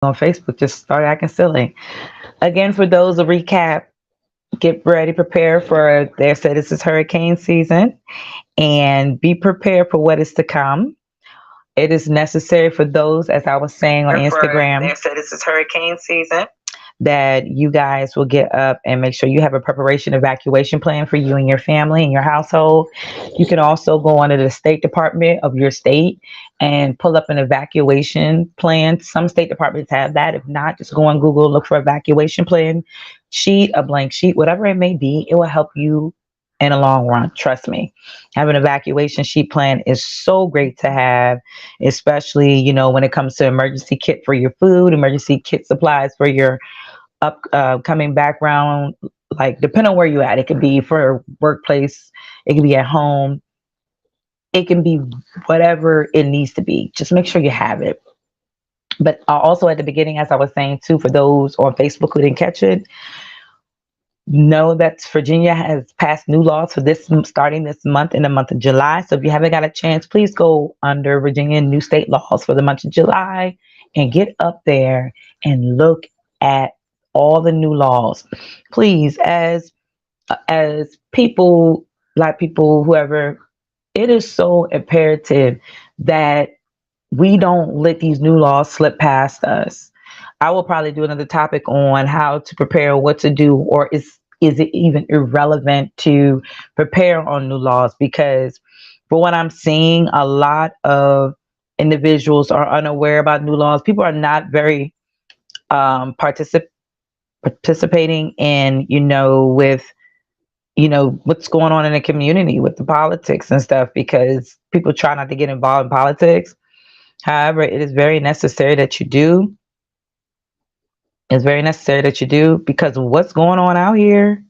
on Facebook just start acting silly. Again, for those, a recap, get ready, prepare for, they said this is hurricane season, and be prepared for what is to come. It is necessary for those, as I was saying on Instagram, They said this is hurricane season. that you guys will get up and make sure you have a preparation evacuation plan for you and your family and your household. You can also go onto the State Department of your state and pull up an evacuation plan. Some state departments have that. If not, just go on Google, look for evacuation plan sheet, a blank sheet, whatever it may be. It will help you in the long run. Trust me. Having an evacuation sheet plan is so great to have, especially, when it comes to emergency kit for your food, emergency kit supplies for your coming background, like depending on where you at. It could be for workplace, it can be at home, it can be whatever it needs to be. Just make sure you have it. But also at the beginning, as I was saying too, for those on Facebook who didn't catch it, know that Virginia has passed new laws for this starting this month, in the month of July. So if you haven't got a chance, please go under Virginia new state laws for the month of July and get up there and look at all the new laws. Please, as people, like people, whoever, it is so imperative that we don't let these new laws slip past us. I will probably do another topic on how to prepare, what to do, or is it even irrelevant to prepare on new laws? Because for what I'm seeing, a lot of individuals are unaware about new laws. People are not very participating in, with what's going on in the community with the politics and stuff, because people try not to get involved in politics. However, it is very necessary that you do. It's very necessary that you do, because what's going on out here,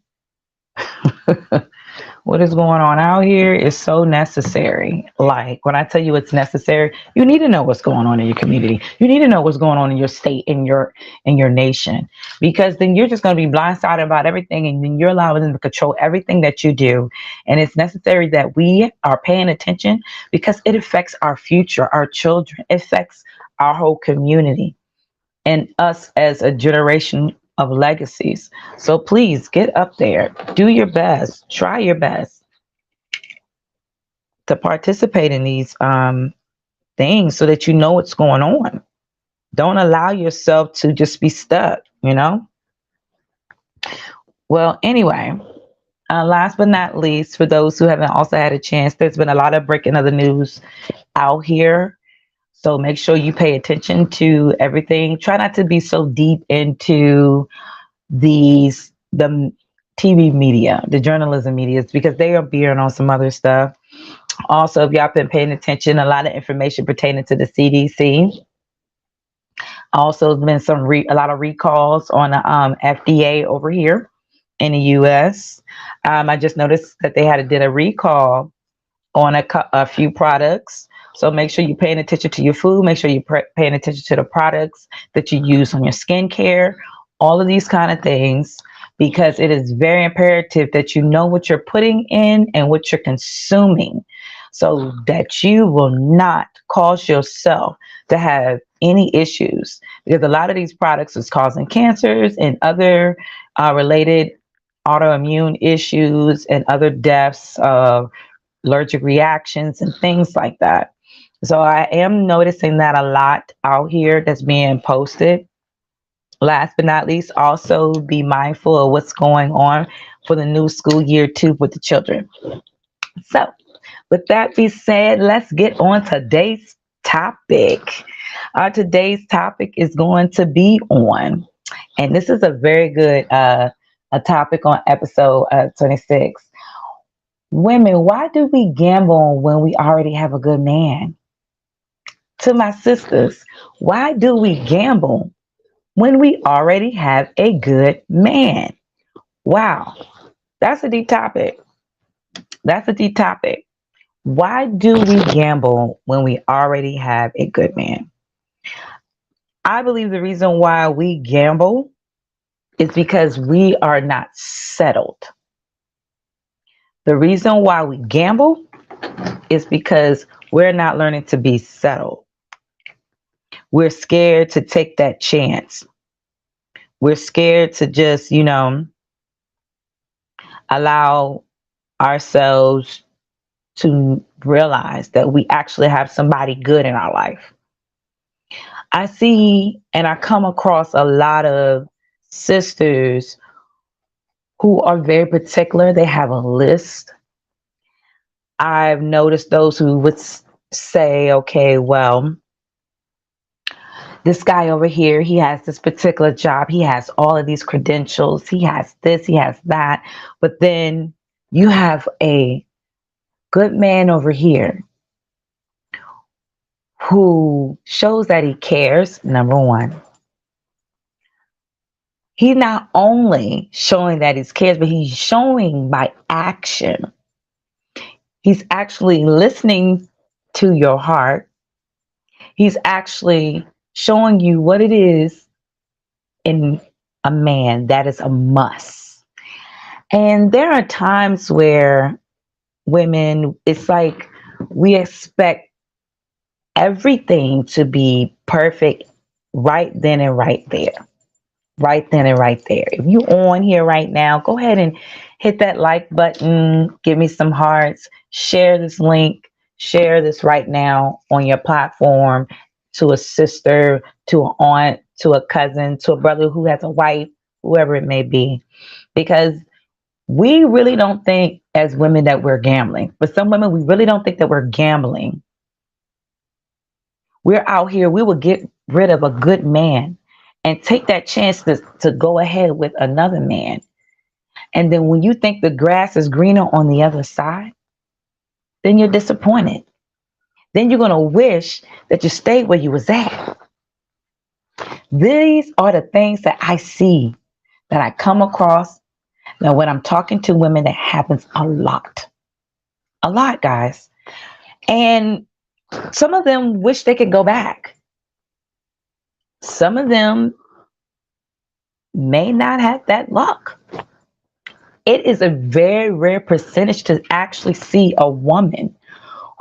what is going on out here is so necessary. Like when I tell you it's necessary, you need to know what's going on in your community. You need to know what's going on in your state, in your nation, because then you're just going to be blindsided about everything, and then you're allowing them to control everything that you do. And it's necessary that we are paying attention, because it affects our future, our children, it affects our whole community and us as a generation of legacies. So please get up there, do your best, try your best to participate in these things so that you know what's going on. Don't allow yourself to just be stuck. Well, anyway, last but not least, for those who haven't also had a chance, there's been a lot of breaking of the news out here. So make sure you pay attention to everything. Try not to be so deep into the TV media, the journalism media, because they are veering on some other stuff. Also, if y'all been paying attention, a lot of information pertaining to the CDC. Also, there's been a lot of recalls on the FDA over here in the U.S. I just noticed that they did a recall on a few products. So make sure you're paying attention to your food. Make sure you're paying attention to the products that you use on your skincare, all of these kind of things, because it is very imperative that you know what you're putting in and what you're consuming, so that you will not cause yourself to have any issues, because a lot of these products is causing cancers and other related autoimmune issues and other deaths of allergic reactions and things like that. So I am noticing that a lot out here that's being posted. Last but not least, also be mindful of what's going on for the new school year too with the children. So with that being said, let's get on today's topic. Our today's topic is going to be on, and this is a very good a topic on episode 26. Women, why do we gamble when we already have a good man? To my sisters, why do we gamble when we already have a good man? Wow, that's a deep topic. That's a deep topic. Why do we gamble when we already have a good man? I believe the reason why we gamble is because we are not settled. The reason why we gamble is because we're not learning to be settled. We're scared to take that chance. We're scared to just, allow ourselves to realize that we actually have somebody good in our life. I see and I come across a lot of sisters who are very particular. They have a list. I've noticed those who would say, okay, well, this guy over here, he has this particular job. He has all of these credentials. He has this, he has that. But then you have a good man over here who shows that he cares, number one. He's not only showing that he cares, but he's showing by action. He's actually listening to your heart. He's actually showing you what it is in a man that is a must. And there are times where women, it's like we expect everything to be perfect right then and right there. Right then and right there. If you on here right now, go ahead and hit that like button, give me some hearts, share this link, share this right now on your platform to a sister, to an aunt, to a cousin, to a brother who has a wife, whoever it may be. Because we really don't think as women that we're gambling. But some women, we really don't think that we're gambling. We're out here, we will get rid of a good man and take that chance to go ahead with another man. And then when you think the grass is greener on the other side, then you're disappointed. Then you're going to wish that you stayed where you was at. These are the things that I see, that I come across. Now, when I'm talking to women, that happens a lot. A lot, guys. And some of them wish they could go back. Some of them may not have that luck. It is a very rare percentage to actually see a woman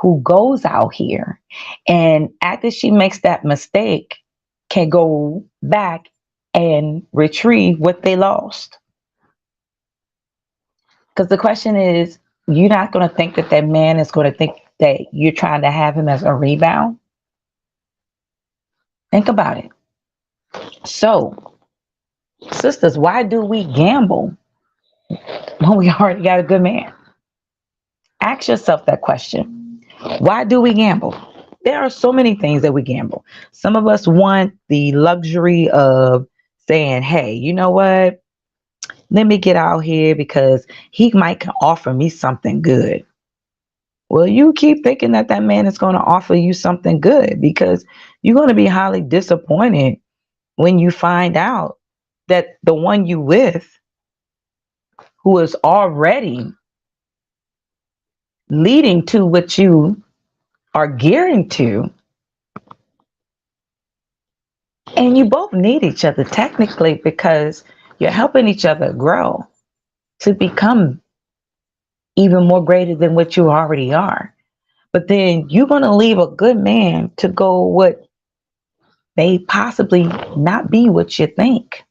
who goes out here and after she makes that mistake can go back and retrieve what they lost. Because the question is, you're not going to think that that man is going to think that you're trying to have him as a rebound. Think about it. So, sisters, why do we gamble when we already got a good man? Ask yourself that question. Why do we gamble? There are so many things that we gamble. Some of us want the luxury of saying, hey, you know what? Let me get out here because he might can offer me something good. Well, you keep thinking that that man is going to offer you something good, because you're going to be highly disappointed when you find out that the one you with, who is already leading to what you are gearing to, and you both need each other technically because you're helping each other grow to become even more greater than what you already are. But then you're going to leave a good man to go what may possibly not be what you think.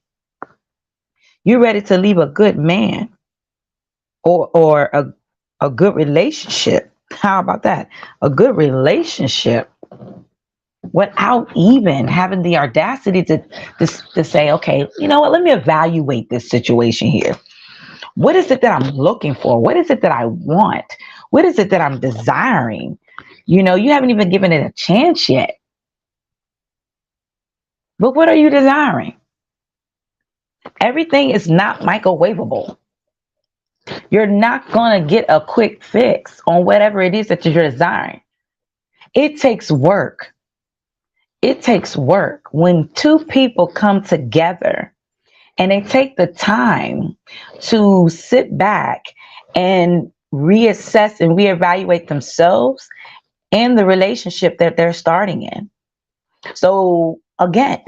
You're ready to leave a good man or a good relationship. How about that? A good relationship without even having the audacity to say, okay, you know what? Let me evaluate this situation here. What is it that I'm looking for? What is it that I want? What is it that I'm desiring? You know, you haven't even given it a chance yet. But what are you desiring? Everything is not microwavable. You're not going to get a quick fix on whatever it is that you're desiring. It takes work. It takes work. When two people come together and they take the time to sit back and reassess and reevaluate themselves and the relationship that they're starting in. So again,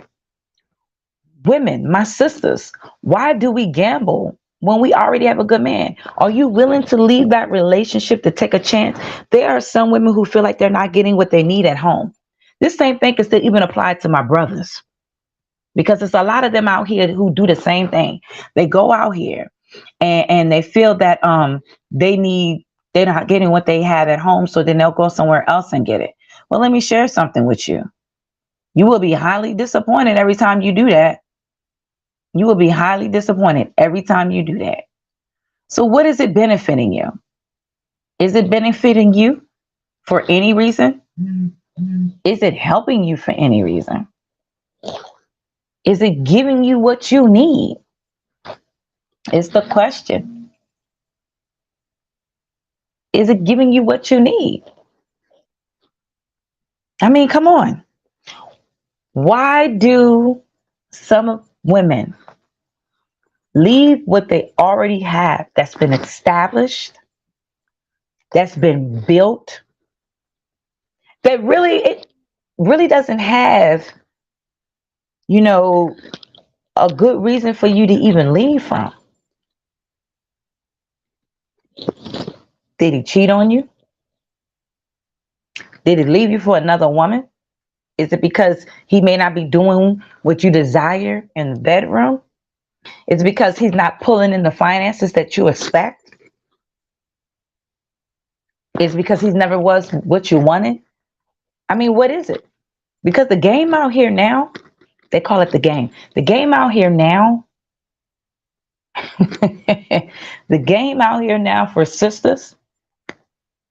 women, my sisters, why do we gamble when we already have a good man? Are you willing to leave that relationship to take a chance? There are some women who feel like they're not getting what they need at home. This same thing can still even apply to my brothers, because there's a lot of them out here who do the same thing. They go out here and they feel that they need they're not getting what they have at home, so then they'll go somewhere else and get it. Well, let me share something with you. You will be highly disappointed every time you do that. You will be highly disappointed every time you do that. So what is it benefiting you? Is it benefiting you for any reason? Is it helping you for any reason? Is it giving you what you need? Is the question. Is it giving you what you need? I mean, come on. Why do some women leave what they already have that's been established, that's been built, that it really doesn't have, a good reason for you to even leave from? Did he cheat on you? Did he leave you for another woman? Is it because he may not be doing what you desire in the bedroom? Is it because he's not pulling in the finances that you expect? Is it because he never was what you wanted? I mean, what is it? Because the game out here now, they call it the game. The game out here now, the game out here now for sisters,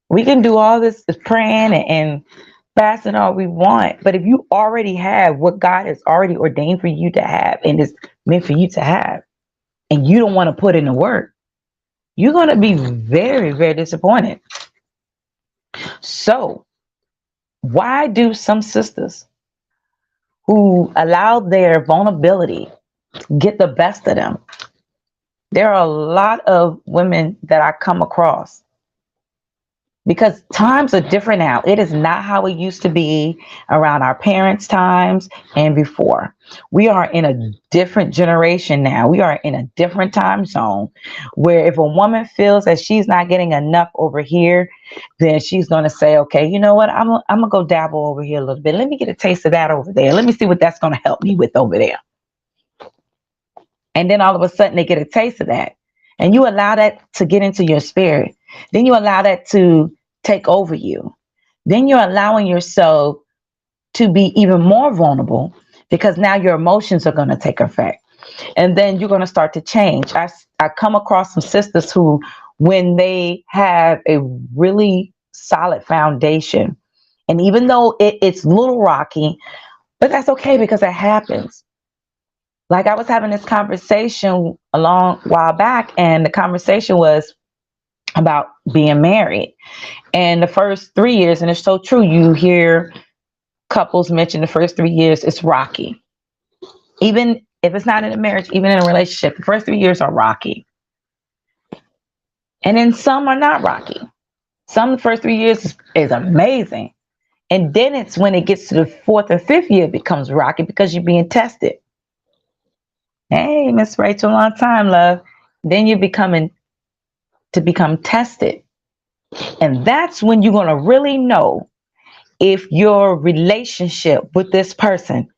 we can do all this praying and fasting all we want. But if you already have what God has already ordained for you to have and is meant for you to have, and you don't want to put in the work, you're going to be very, very disappointed. So why do some sisters who allow their vulnerability get the best of them? There are a lot of women that I come across, because times are different now. It is not how it used to be around our parents' times and before. We are in a different generation now. We are in a different time zone, where if a woman feels that she's not getting enough over here, then she's going to say, okay, you know what? I'm going to go dabble over here a little bit. Let me get a taste of that over there. Let me see what that's going to help me with over there. And then all of a sudden they get a taste of that. And you allow that to get into your spirit. Then you allow that to take over you. Then you're allowing yourself to be even more vulnerable, because now your emotions are going to take effect. And then you're going to start to change. I come across some sisters who, when they have a really solid foundation, and even though it's a little rocky, but that's okay, because it happens. Like, I was having this conversation a long while back, and the conversation was about being married. And the first 3 years, and it's so true, you hear couples mention the first 3 years, it's rocky. Even if it's not in a marriage, even in a relationship, the first 3 years are rocky. And then some are not rocky. Some, the first 3 years is amazing. And then it's when it gets to the fourth or fifth year, it becomes rocky, because you're being tested. Hey, Miss Rachel, long time, love. Then you're become tested. And that's when you're going to really know if your relationship with this person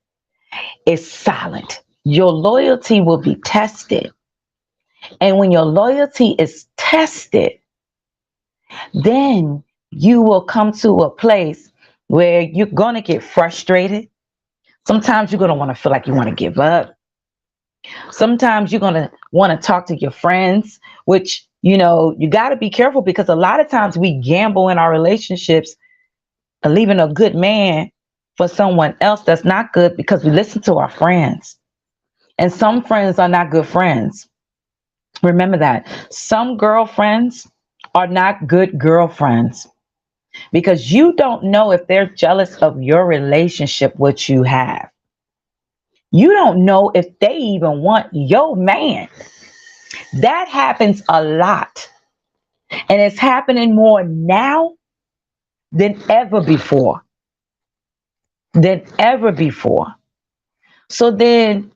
is solid. Your loyalty will be tested. And when your loyalty is tested, then you will come to a place where you're going to get frustrated. Sometimes you're going to want to feel like you want to give up. Sometimes you're going to want to talk to your friends, which, you got to be careful, because a lot of times we gamble in our relationships, leaving a good man for someone else that's not good, because we listen to our friends. And some friends are not good friends. Remember that. Some girlfriends are not good girlfriends, because you don't know if they're jealous of your relationship, what you have. You don't know if they even want your man. That happens a lot. And it's happening more now than ever before. So then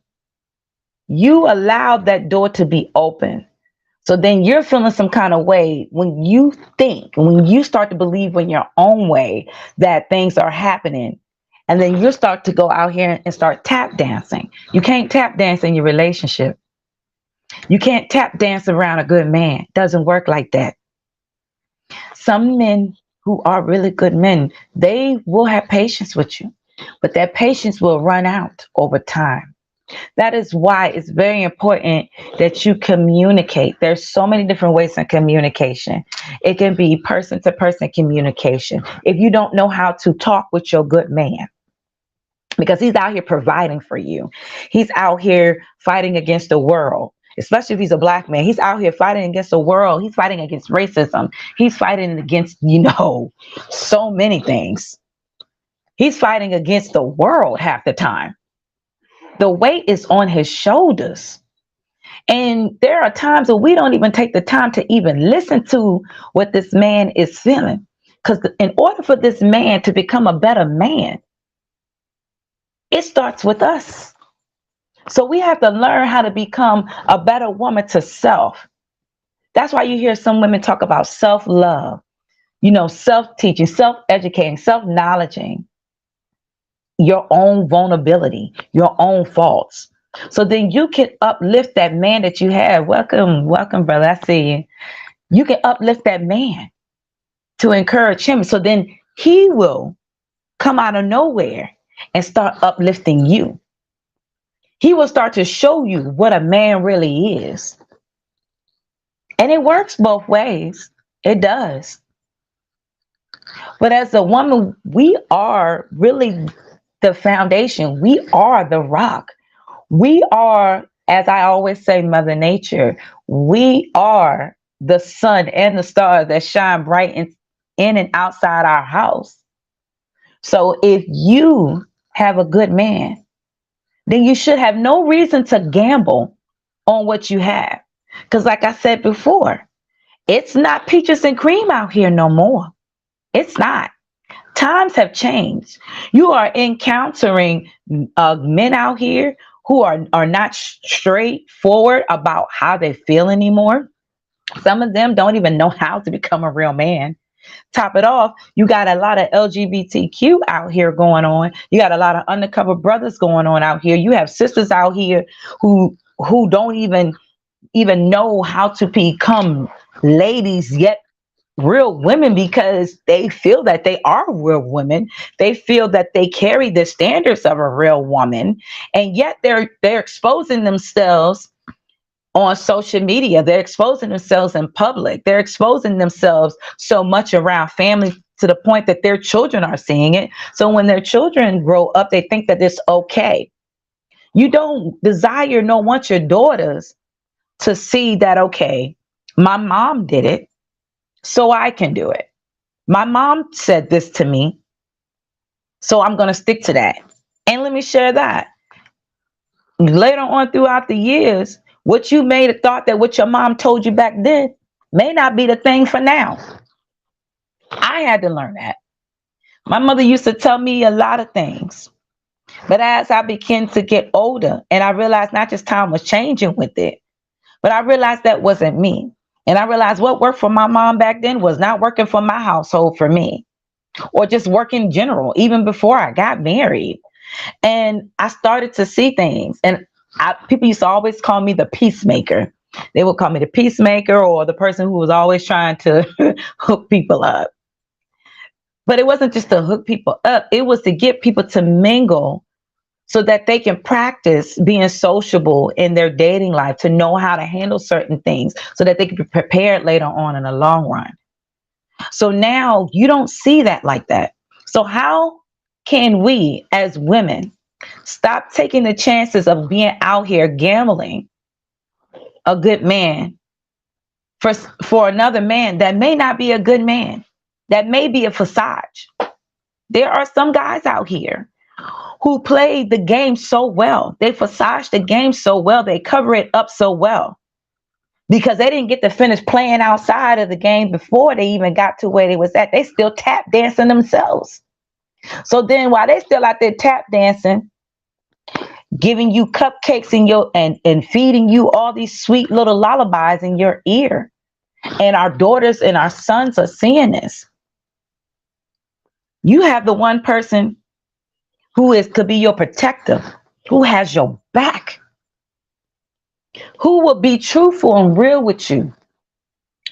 you allowed that door to be open. So then you're feeling some kind of way when you start to believe in your own way that things are happening. And then you start to go out here and start tap dancing. You can't tap dance in your relationship. You can't tap dance around a good man. It doesn't work like that. Some men who are really good men, they will have patience with you, but that patience will run out over time. That is why it's very important that you communicate. There's so many different ways in communication. It can be person to person communication. If you don't know how to talk with your good man, because he's out here providing for you, he's out here fighting against the world. Especially if he's a black man, he's out here fighting against the world. He's fighting against racism. He's fighting against, so many things. He's fighting against the world half the time. The weight is on his shoulders. And there are times where we don't even take the time to even listen to what this man is feeling. Because in order for this man to become a better man, it starts with us. So we have to learn how to become a better woman to self. That's why you hear some women talk about self-love, self-teaching, self-educating, self-knowledging your own vulnerability, your own faults. So then you can uplift that man that you have. Welcome, brother. I see you. You can uplift that man to encourage him. So then he will come out of nowhere and start uplifting you. He will start to show you what a man really is. And it works both ways. It does. But as a woman, we are really the foundation. We are the rock. We are, as I always say, Mother Nature. We are the sun and the stars that shine bright in and outside our house. So if you have a good man, then you should have no reason to gamble on what you have. Because like I said before, it's not peaches and cream out here no more. It's not. Times have changed. You are encountering men out here who are not straightforward about how they feel anymore. Some of them don't even know how to become a real man. Top it off, you got a lot of LGBTQ out here going on. You got a lot of undercover brothers going on out here. You have sisters out here who don't even know how to become ladies yet real women, because they feel that they are real women. They feel that they carry the standards of a real woman, and yet they're exposing themselves on social media. They're exposing themselves in public. They're exposing themselves so much around family to the point that their children are seeing it. So when their children grow up, they think that it's okay. You don't desire nor want your daughters to see that, okay, my mom did it, so I can do it. My mom said this to me, so I'm going to stick to that. And let me share that. Later on throughout the years, what you may have thought that what your mom told you back then may not be the thing for now. I had to learn that. My mother used to tell me a lot of things. But as I began to get older, and I realized not just time was changing with it, but I realized that wasn't me. And I realized what worked for my mom back then was not working for my household for me, or just work in general, even before I got married. And I started to see things. And people used to always call me the peacemaker. They would call me the peacemaker, or the person who was always trying to hook people up. But it wasn't just to hook people up. It was to get people to mingle so that they can practice being sociable in their dating life, to know how to handle certain things so that they can be prepared later on in the long run. So now you don't see that like that. So how can we as women stop taking the chances of being out here gambling a good man for another man that may not be a good man, that may be a facade? There are some guys out here who play the game so well. They facade the game so well. They cover it up so well because they didn't get to finish playing outside of the game before they even got to where they was at. They still tap dancing themselves. So then while they still out there tap dancing, giving you cupcakes in your and feeding you all these sweet little lullabies in your ear, and our daughters and our sons are seeing this. You have the one person could be your protector, who has your back, who will be truthful and real with you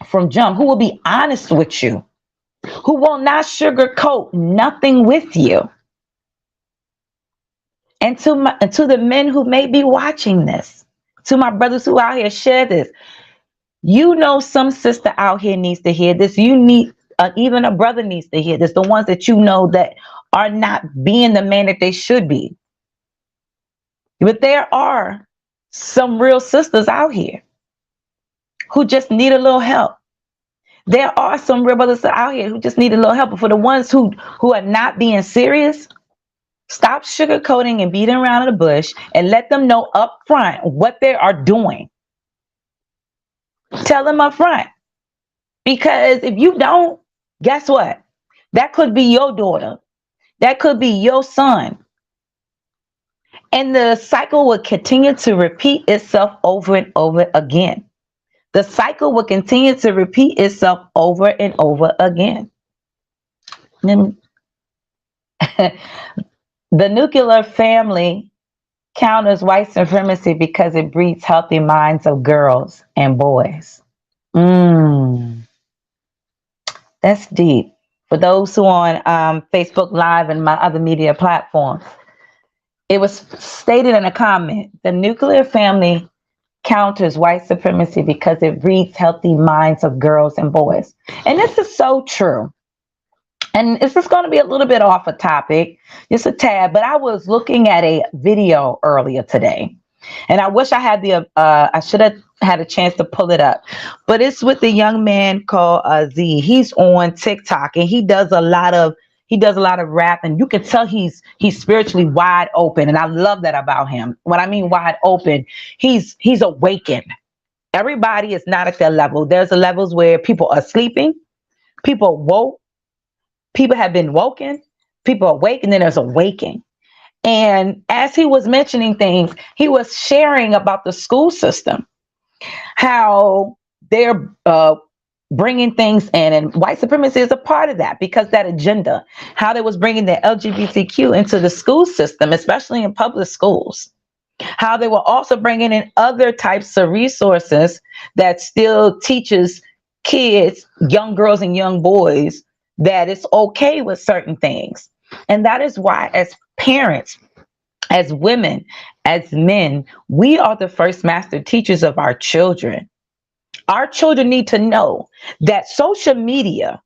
from jump, who will be honest with you, who will not sugarcoat nothing with you. And to the men who may be watching this, to my brothers who out here, share this. You know, some sister out here needs to hear this. You need, even a brother needs to hear this. The ones that you know that are not being the man that they should be. But there are some real sisters out here who just need a little help. There are some real brothers out here who just need a little help. But for the ones who are not being serious, stop sugarcoating and beating around the bush and let them know up front what they are doing. Tell them up front. Because if you don't, guess what? That could be your daughter. That could be your son. And the cycle will continue to repeat itself over and over again. The cycle will continue to repeat itself over and over again. The nuclear family counters white supremacy because it breeds healthy minds of girls and boys. That's deep. For those who are on Facebook Live and my other media platforms, it was stated in a comment, the nuclear family counters white supremacy because it breeds healthy minds of girls and boys. And this is so true. And this is going to be a little bit off a topic, just a tad, but I was looking at a video earlier today, and I wish I had I should have had a chance to pull it up, but it's with a young man called Z. He's on TikTok, and he does a lot of rap, and you can tell he's spiritually wide open, and I love that about him. When I mean wide open, he's awakened. Everybody is not at their level. There's the levels where people are sleeping, people woke, people have been woken, people awake, and then there's awakening. And as he was mentioning things, he was sharing about the school system, how they're bringing things in, and white supremacy is a part of that, because that agenda, how they was bringing the LGBTQ into the school system, especially in public schools, how they were also bringing in other types of resources that still teaches kids, young girls and young boys, that it's okay with certain things. And that is why, as parents, as women, as men, we are the first master teachers of our children. Our children need to know that social media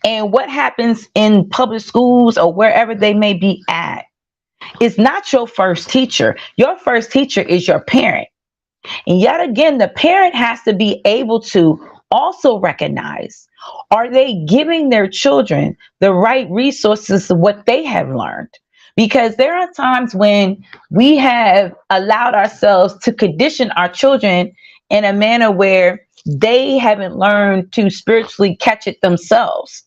and what happens in public schools or wherever they may be at is not your first teacher. Your first teacher is your parent. And yet again, the parent has to be able to also recognize, are they giving their children the right resources of what they have learned? Because there are times when we have allowed ourselves to condition our children in a manner where they haven't learned to spiritually catch it themselves.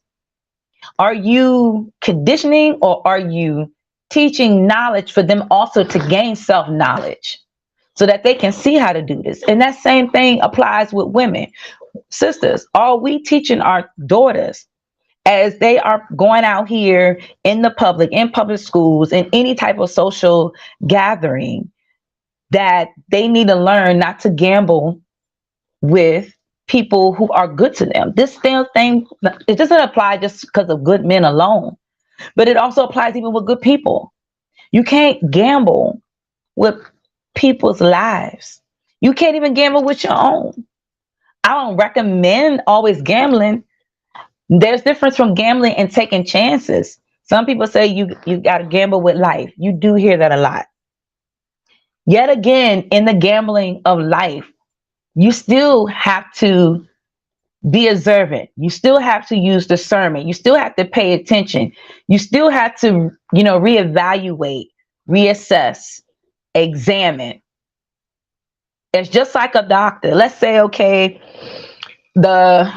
Are you conditioning, or are you teaching knowledge for them also to gain self-knowledge so that they can see how to do this? And that same thing applies with women. Sisters, are we teaching our daughters, as they are going out here in the public, in public schools, in any type of social gathering, that they need to learn not to gamble with people who are good to them? This thing, it doesn't apply just because of good men alone, but it also applies even with good people. You can't gamble with people's lives. You can't even gamble with your own. I don't recommend always gambling. There's difference from gambling and taking chances. Some people say you got to gamble with life. You do hear that a lot. Yet again, in the gambling of life, you still have to be observant. You still have to use discernment. You still have to pay attention. You still have to, reevaluate, reassess, examine. It's just like a doctor. Let's say, okay, the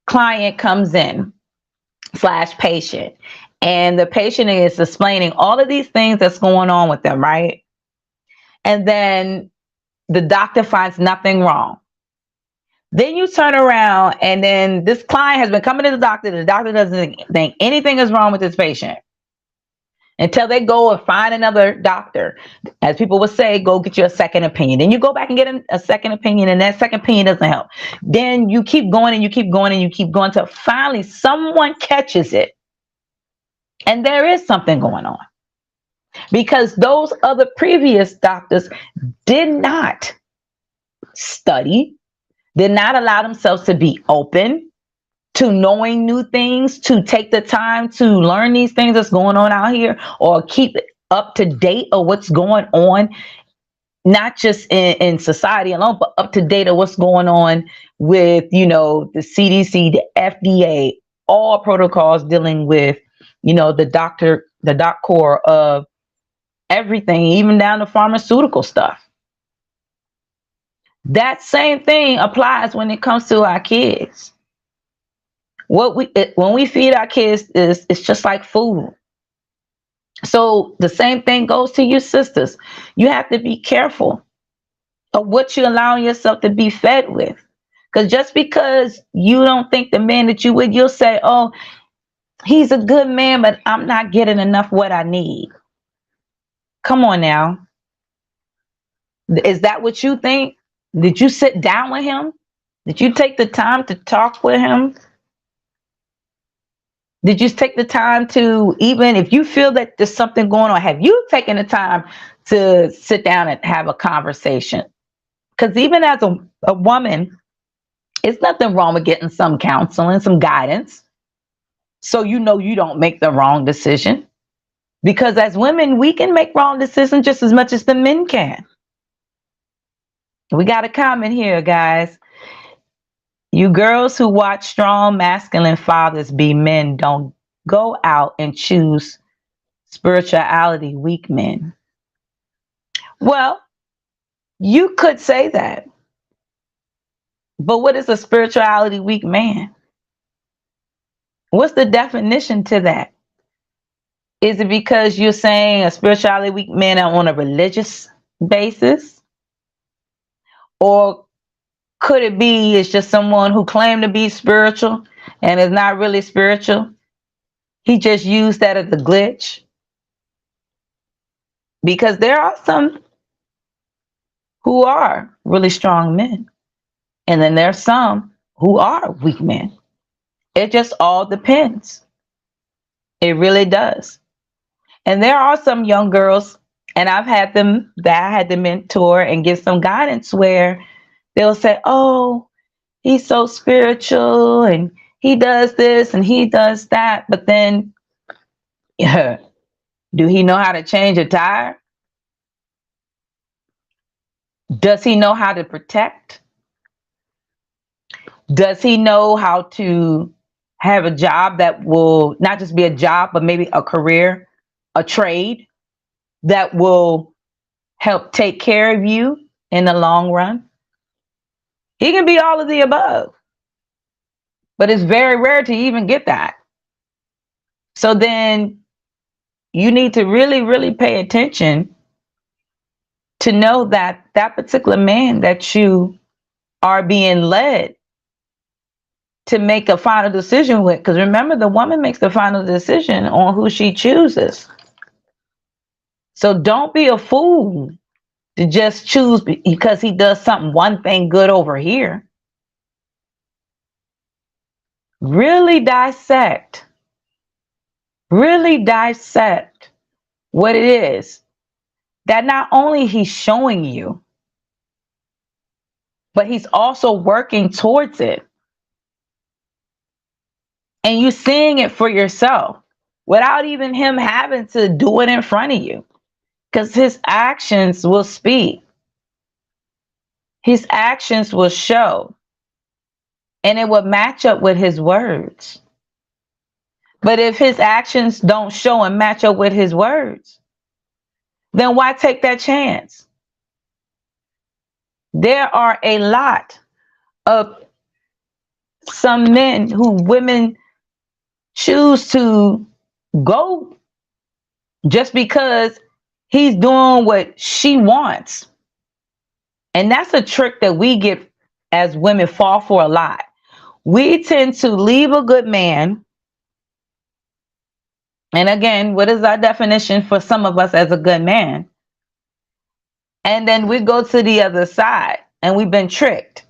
client comes in / patient, and the patient is explaining all of these things that's going on with them, right? And then the doctor finds nothing wrong. Then you turn around, and then this client has been coming to the doctor doesn't think anything is wrong with this patient. until they go and find another doctor. As people would say, go get you a second opinion. Then you go back and get a second opinion, and that second opinion doesn't help. Then you keep going and you keep going and you keep going till finally someone catches it. And there is something going on. Because those other previous doctors did not study, did not allow themselves to be open to knowing new things, to take the time to learn these things that's going on out here, or keep up to date of what's going on, not just in society alone, but up to date of what's going on with, the CDC, the FDA, all protocols dealing with, the doc core of everything, even down to pharmaceutical stuff. That same thing applies when it comes to our kids. When we feed our kids, it's just like food. So the same thing goes to you sisters. You have to be careful of what you're allowing yourself to be fed with. Because just because you don't think the man that you with, you'll say, oh, he's a good man, but I'm not getting enough what I need. Come on now. Is that what you think? Did you sit down with him? Did you take the time to talk with him? Did you take the time to, even if you feel that there's something going on, have you taken the time to sit down and have a conversation? Because even as a woman, it's nothing wrong with getting some counseling, some guidance, so you don't make the wrong decision. Because as women, we can make wrong decisions just as much as the men can. We got a comment here, guys. You girls who watch strong masculine fathers be men don't go out and choose spirituality weak men. Well, you could say that. But what is a spirituality weak man? What's the definition to that? Is it because you're saying a spirituality weak man on a religious basis? Or could it be it's just someone who claimed to be spiritual and is not really spiritual? He just used that as a glitch. Because there are some who are really strong men. And then there's some who are weak men. It just all depends. It really does. And there are some young girls, and I've had them that I had to mentor and give some guidance where they'll say, oh, he's so spiritual and he does this and he does that. But then, do he know how to change a tire? Does he know how to protect? Does he know how to have a job that will not just be a job, but maybe a career, a trade that will help take care of you in the long run? He can be all of the above, but it's very rare to even get that. So then you need to really, really pay attention to know that that particular man that you are being led to make a final decision with, because remember, the woman makes the final decision on who she chooses. So don't be a fool to just choose because he does one thing good over here. Really dissect what it is that not only he's showing you, but he's also working towards it. And you seeing it for yourself without even him having to do it in front of you. Because his actions will speak. His actions will show. And it will match up with his words. But if his actions don't show and match up with his words, then why take that chance? There are a lot of some men who women choose to go just because he's doing what she wants. And that's a trick that we get as women fall for a lot. We tend to leave a good man And again, what is our definition for some of us as a good man? And then we go to the other side and we've been tricked.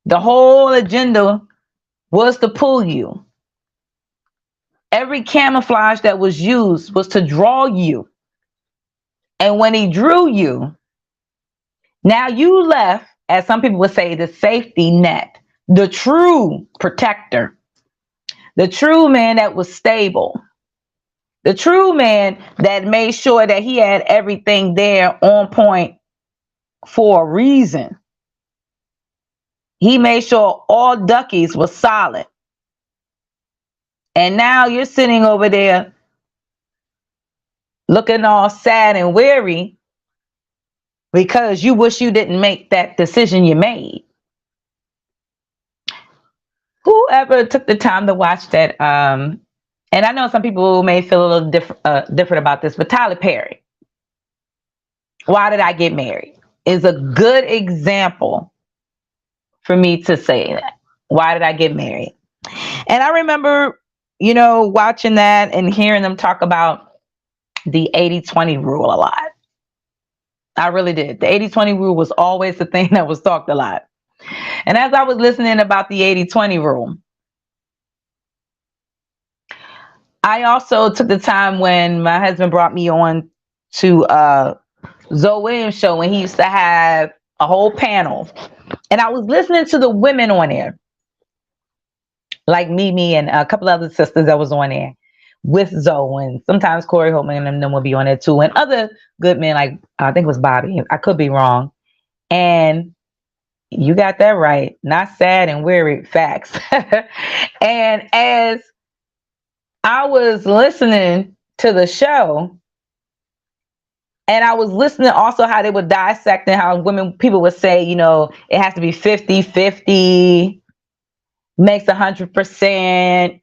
The whole agenda was to pull you. Every camouflage that was used was to draw you. And when he drew you, now you left, as some people would say, the safety net, the true protector, the true man that was stable, the true man that made sure that he had everything there on point for a reason. He made sure all duckies were solid. And now you're sitting over there looking all sad and weary because you wish you didn't make that decision you made. Whoever took the time to watch that, and I know some people may feel a little different about this, but Tyler Perry, Why Did I Get Married, is a good example for me to say that. Why did I get married? And I remember, watching that and hearing them talk about the 80-20 rule a lot. I really did. The 80-20 rule was always the thing that was talked a lot. And as I was listening about the 80-20 rule, I also took the time when my husband brought me on to Zoe Williams' show when he used to have a whole panel. And I was listening to the women on there, like Mimi and a couple other sisters that was on there with Zoe, and sometimes Corey Holtman and them would be on there too, and other good men, like I think it was Bobby. I could be wrong. And you got that right. Not sad and weary, facts. And as I was listening to the show, and I was listening also how they would dissect and how people would say, it has to be 50-50, makes 100%.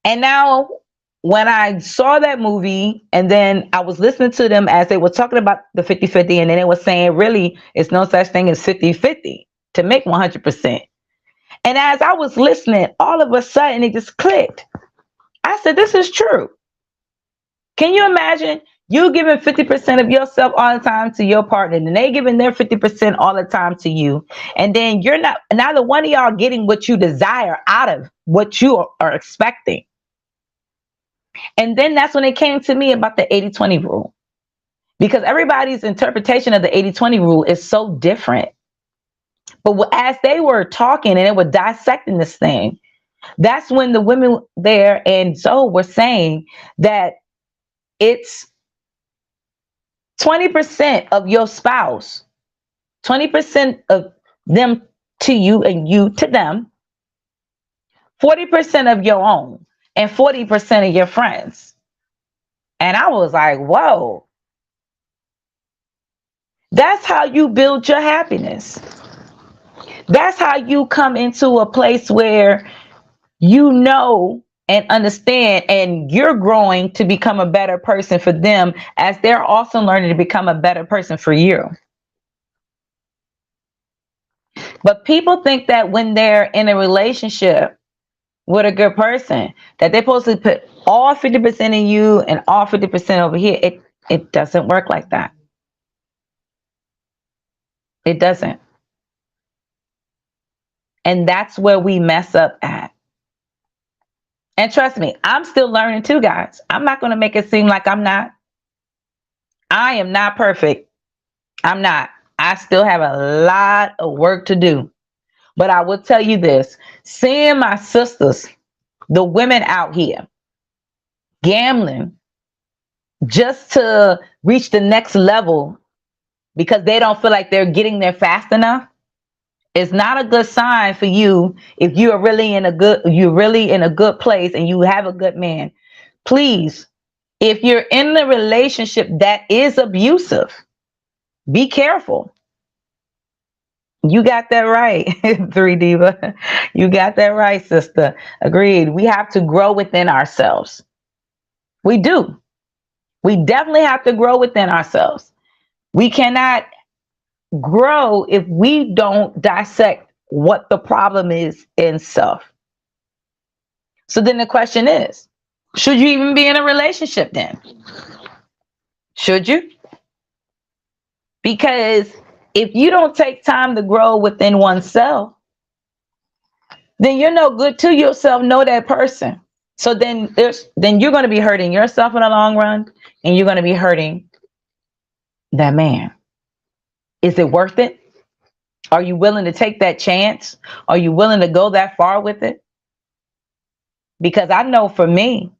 And now when I saw that movie and then I was listening to them as they were talking about the 50-50, and then they were saying, really, it's no such thing as 50-50 to make 100%. And as I was listening, all of a sudden it just clicked. I said, this is true. Can you imagine you giving 50% of yourself all the time to your partner, and they giving their 50% all the time to you, and then you're not, neither one of y'all getting what you desire out of what you are expecting. And then that's when it came to me about the 80-20 rule, because everybody's interpretation of the 80-20 rule is so different. But as they were talking and they were dissecting this thing, that's when the women there and Zoe were saying that it's 20% of your spouse, 20% of them to you and you to them, 40% of your own, and 40% of your friends. And I was like, whoa. That's how you build your happiness. That's how you come into a place where you know and understand, and you're growing to become a better person for them as they're also learning to become a better person for you. But people think that when they're in a relationship with a good person, that they're supposed to put all 50% in you and all 50% over here. It doesn't work like that. It doesn't. And that's where we mess up at. And trust me, I'm still learning too, guys. I'm not going to make it seem like I'm not. I am not perfect. I'm not. I still have a lot of work to do. But I will tell you this, seeing my sisters, the women out here, gambling just to reach the next level because they don't feel like they're getting there fast enough, is not a good sign for you. If you're really in a good place and you have a good man, please, if you're in a relationship that is abusive, be careful. You got that right, 3 Diva. You got that right, sister. Agreed. We have to grow within ourselves. We do. We definitely have to grow within ourselves. We cannot grow if we don't dissect what the problem is in self. So then the question is, Should you even be in a relationship then? Should you? Because if you don't take time to grow within oneself, then you're no good to yourself, know that person. So then you're going to be hurting yourself in the long run, and you're going to be hurting that man. Is it worth it? Are you willing to take that chance? Are you willing to go that far with it? Because I know for me,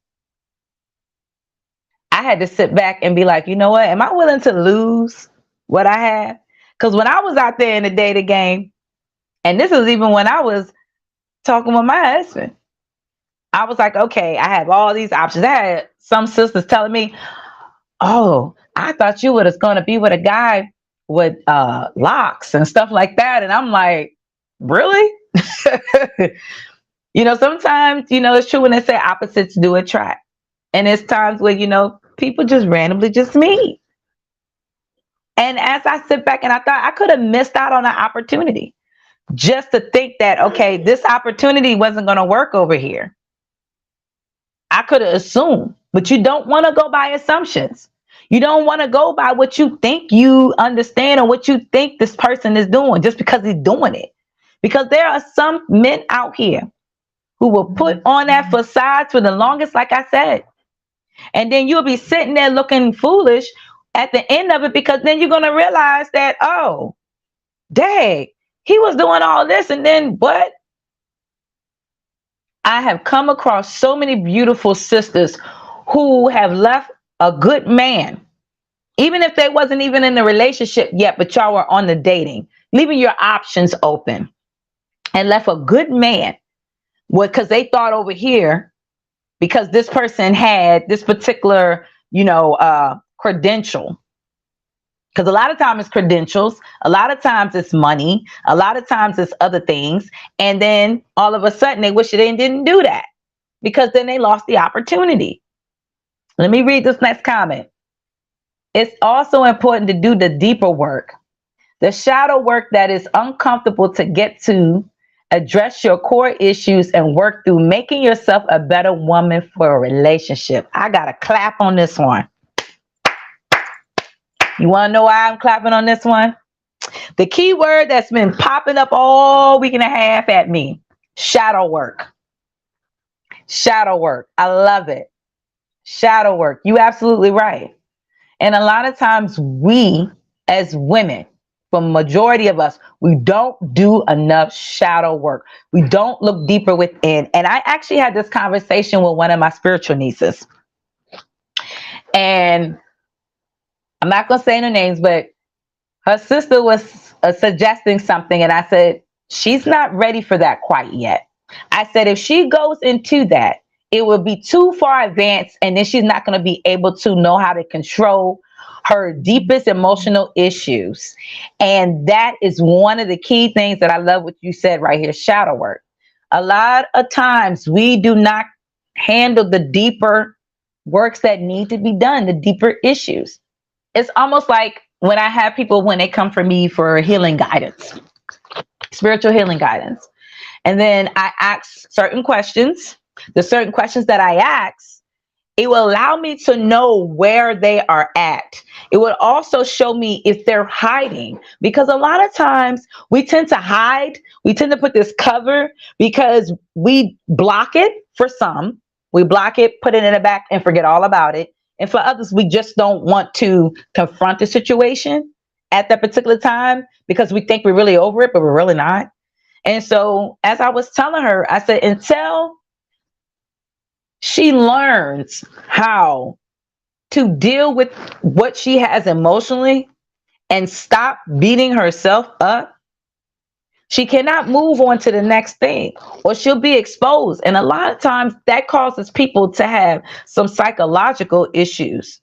I had to sit back and be like, you know what? Am I willing to lose what I have? Because when I was out there in the dating game, and this was even when I was talking with my husband, I was like, okay, I have all these options. I had some sisters telling me, oh, I thought you was going to be with a guy with locks and stuff like that. And I'm like, really? Sometimes, it's true when they say opposites do attract. And it's times where, people just randomly just meet. And as I sit back and I thought I could have missed out on an opportunity just to think that, okay, this opportunity wasn't going to work over here. I could have assumed, but you don't want to go by assumptions. You don't want to go by what you think you understand or what you think this person is doing just because he's doing it. Because there are some men out here who will put on that facade for the longest, like I said. And then you'll be sitting there looking foolish at the end of it, because then you're going to realize that, oh, dang, he was doing all this. And then what? I have come across so many beautiful sisters who have left a good man, even if they wasn't even in the relationship yet, but y'all were on the dating, leaving your options open, and left a good man. Well, because they thought over here, because this person had this particular, credential. Because a lot of times it's credentials, a lot of times it's money, a lot of times it's other things. And then all of a sudden they wish they didn't do that, because then they lost the opportunity. Let me read this next comment. It's also important to do the deeper work, the shadow work that is uncomfortable to get to, address your core issues, and work through making yourself a better woman for a relationship. I got to clap on this one. You want to know why I'm clapping on this one? The key word that's been popping up all week and a half at me: shadow work. Shadow work. I love it. Shadow work. You absolutely right. And a lot of times we as women, for majority of us, we don't do enough shadow work. We don't look deeper within. And I actually had this conversation with one of my spiritual nieces. And I'm not going to say no names, but her sister was suggesting something. And I said, she's not ready for that quite yet. I said, if she goes into that, it will be too far advanced. And then she's not going to be able to know how to control her deepest emotional issues. And that is one of the key things that I love what you said right here: shadow work. A lot of times we do not handle the deeper works that need to be done, the deeper issues. It's almost like when I have people, when they come for me for healing guidance, spiritual healing guidance, and then I ask certain questions. The certain questions that I ask, it will allow me to know where they are at. It will also show me if they're hiding, because a lot of times we tend to hide. We tend to put this cover because we block it. For some, we block it, put it in the back, and forget all about it. And for others, we just don't want to confront the situation at that particular time because we think we're really over it, but we're really not. And so as I was telling her, I said, until she learns how to deal with what she has emotionally and stop beating herself up, she cannot move on to the next thing, or she'll be exposed. And a lot of times that causes people to have some psychological issues,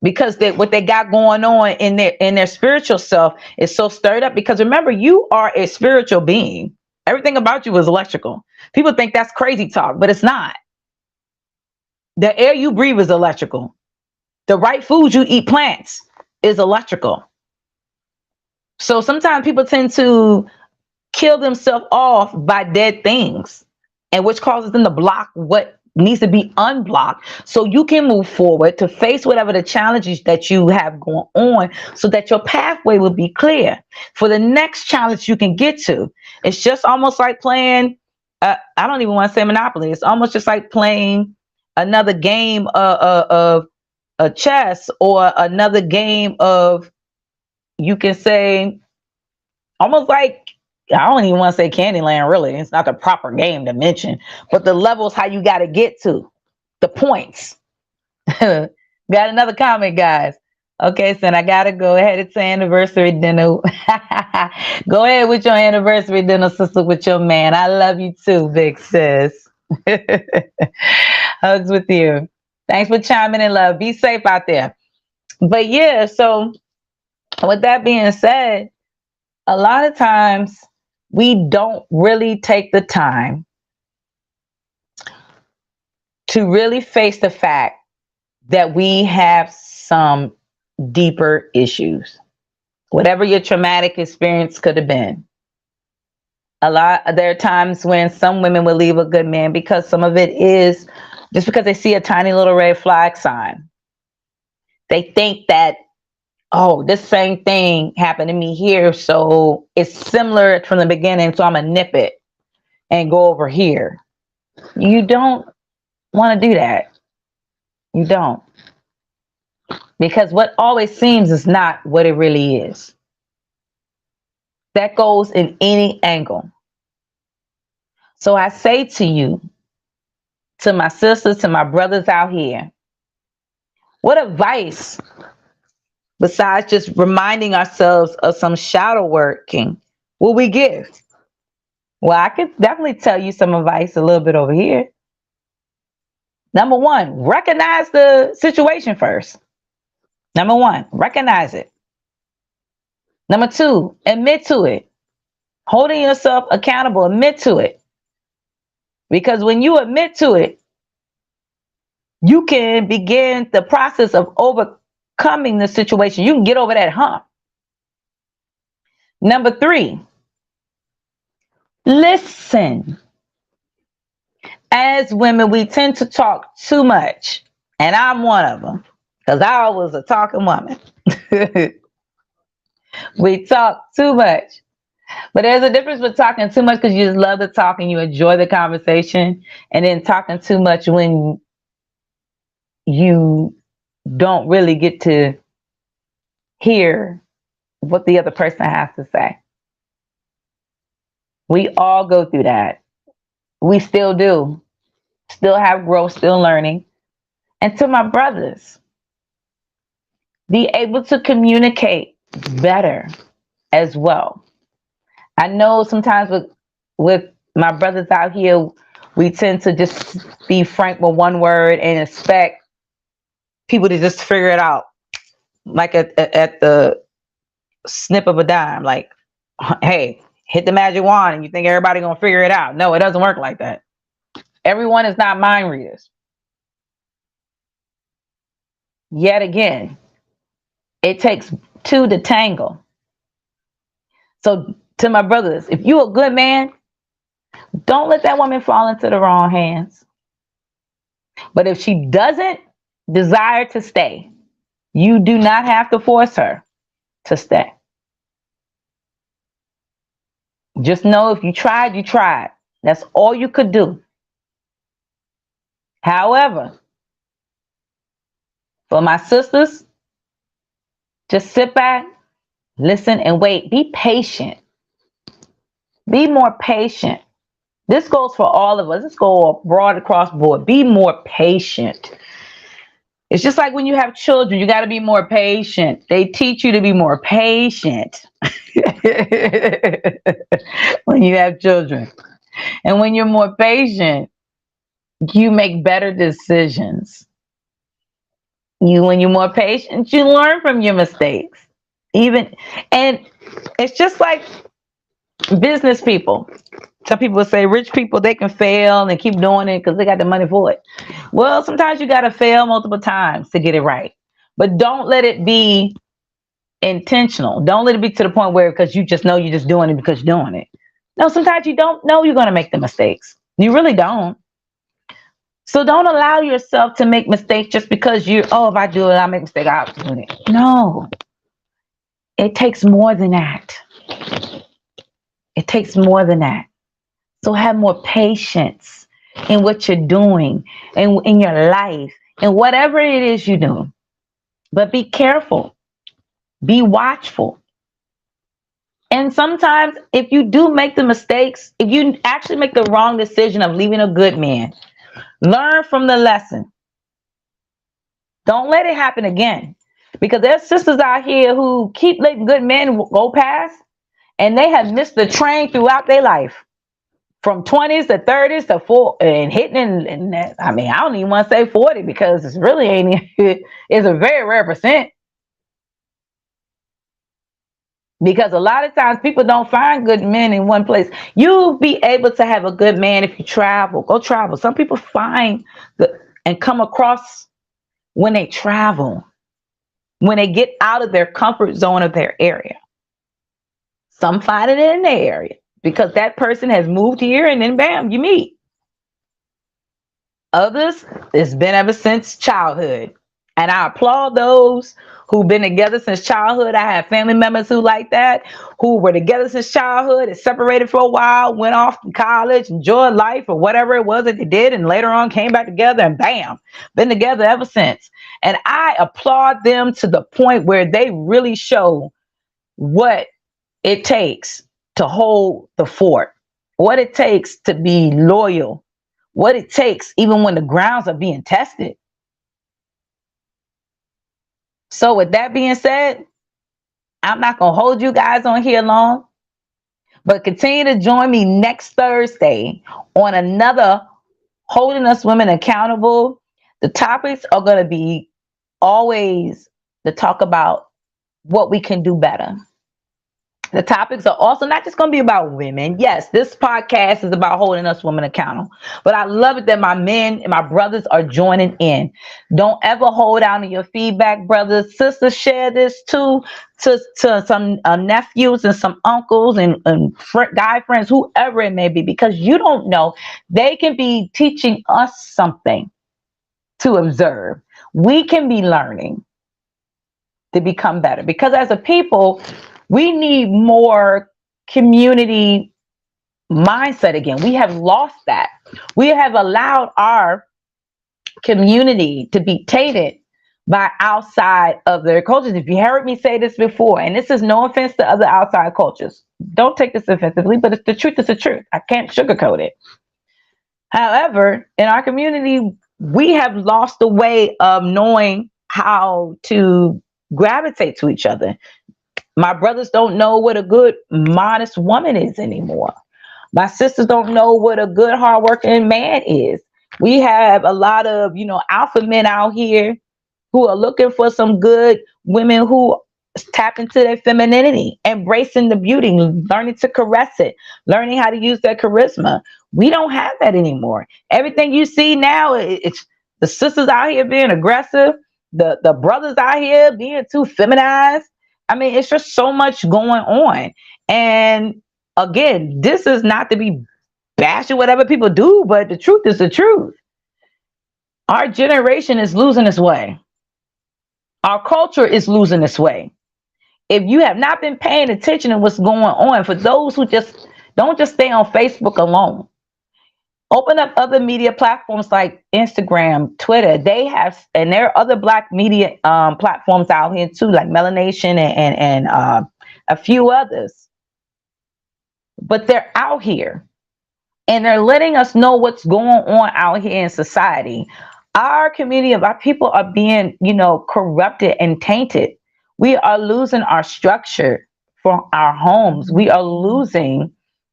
because what they got going on in their spiritual self is so stirred up. Because remember, you are a spiritual being. Everything about you is electrical. People think that's crazy talk, but it's not. The air you breathe is electrical. The right food you eat, plants, is electrical. So sometimes people tend to kill themselves off by dead things, and which causes them to block what needs to be unblocked so you can move forward to face whatever the challenges that you have going on, so that your pathway will be clear for the next challenge you can get to. It's just almost like playing, I don't even want to say Monopoly. It's almost just like playing another game of a chess, or another game of, you can say, almost like, I don't even want to say Candyland, really. It's not the proper game to mention, but the levels, how you got to get to the points. Got another comment, guys. Okay, so I got to go ahead. It's anniversary dinner. Go ahead with your anniversary dinner, sister, with your man. I love you too, big sis. Hugs with you. Thanks for chiming in, love. Be safe out there. But yeah, so with that being said, a lot of times we don't really take the time to really face the fact that we have some deeper issues. Whatever your traumatic experience could have been. There are times when some women will leave a good man because some of it is just because they see a tiny little red flag sign. They think that, oh, this same thing happened to me here, so it's similar from the beginning, so I'm gonna nip it and go over here. You don't want to do that. You don't. Because what always seems is not what it really is. That goes in any angle. So I say to you, to my sisters, to my brothers out here, what advice, besides just reminding ourselves of some shadow working, will we give? Well, I could definitely tell you some advice a little bit over here. Number one, recognize the situation first. Number one, recognize it. Number two, admit to it. Holding yourself accountable, admit to it. Because when you admit to it, you can begin the process of overcoming the situation. You can get over that hump. Number three, listen. As women, we tend to talk too much. And I'm one of them, because I was a talking woman. We talk too much. But there's a difference with talking too much because you just love to talk and you enjoy the conversation, and then talking too much when you don't really get to hear what the other person has to say. We all go through that. We still do. Still have growth, still learning. And to my brothers, be able to communicate better as well. I know sometimes with my brothers out here, we tend to just be frank with one word and expect people to just figure it out, like at the snip of a dime. Like, hey, hit the magic wand and you think everybody gonna figure it out. No, it doesn't work like that. Everyone is not mind readers. Yet again, it takes two to tangle. So to my brothers, if you're a good man, don't let that woman fall into the wrong hands. But if she doesn't desire to stay, you do not have to force her to stay. Just know if you tried, you tried. That's all you could do. However, for my sisters, just sit back, listen, and wait. Be patient. Be more patient. This goes for all of us. This goes broad across the board. Be more patient. It's just like when you have children, you got to be more patient. They teach you to be more patient when you have children. And when you're more patient, you make better decisions. When you're more patient, you learn from your mistakes. And it's just like business people. Some people say rich people, they can fail and keep doing it because they got the money for it. Well, sometimes you got to fail multiple times to get it right. But don't let it be intentional. Don't let it be to the point where because you just know you're just doing it because you're doing it. No, sometimes you don't know you're going to make the mistakes. You really don't. So don't allow yourself to make mistakes just because if I do it, I make a mistake, I'll do it. No, it takes more than that. It takes more than that. So have more patience in what you're doing and in your life and whatever it is you do. But be careful, be watchful. And sometimes if you do make the mistakes, if you actually make the wrong decision of leaving a good man, learn from the lesson. Don't let it happen again. Because there's sisters out here who keep letting good men go past and they have missed the train throughout their life. From 20s to 30s to 40 and hitting and I mean, I don't even want to say 40 because it's really ain't it's a very rare percent. Because a lot of times people don't find good men in one place. You'll be able to have a good man if you travel. Go travel. Some people find and come across when they travel, when they get out of their comfort zone of their area. Some find it in their area because that person has moved here and then bam, you meet. Others, it's been ever since childhood. And I applaud those who've been together since childhood. I have family members who like that, who were together since childhood and separated for a while, went off to college, enjoyed life or whatever it was that they did, and later on came back together and bam, been together ever since. And I applaud them to the point where they really show what it takes to hold the fort, what it takes to be loyal, what it takes even when the grounds are being tested. So with that being said, I'm not going to hold you guys on here long, but continue to join me next Thursday on another Holding Us Women Accountable. The topics are going to be always to talk about what we can do better. The topics are also not just going to be about women. Yes, this podcast is about holding us women accountable. But I love it that my men and my brothers are joining in. Don't ever hold out on your feedback, brothers. Sisters, share this too to some nephews and some uncles and guy friends, whoever it may be, because you don't know. They can be teaching us something to observe. We can be learning to become better. Because as a people, we need more community mindset again. We have lost that. We have allowed our community to be tainted by outside of their cultures. If you heard me say this before, and this is no offense to other outside cultures, don't take this offensively, but it's the truth. It's the truth. I can't sugarcoat it. However, in our community, we have lost the way of knowing how to gravitate to each other. My brothers don't know what a good, modest woman is anymore. My sisters don't know what a good, hardworking man is. We have a lot of, alpha men out here who are looking for some good women who tap into their femininity, embracing the beauty, learning to caress it, learning how to use their charisma. We don't have that anymore. Everything you see now, it's the sisters out here being aggressive, the brothers out here being too feminized. I mean, it's just so much going on. And again, this is not to be bashing whatever people do, but the truth is the truth. Our generation is losing its way. Our culture is losing its way. If you have not been paying attention to what's going on, for those who just don't just stay on Facebook alone, open up other media platforms like Instagram, Twitter. They have, and there are other Black media platforms out here too, like Melanation and a few others. But they're out here, and they're letting us know what's going on out here in society. Our community of our people are being, corrupted and tainted. We are losing our structure for our homes. We are losing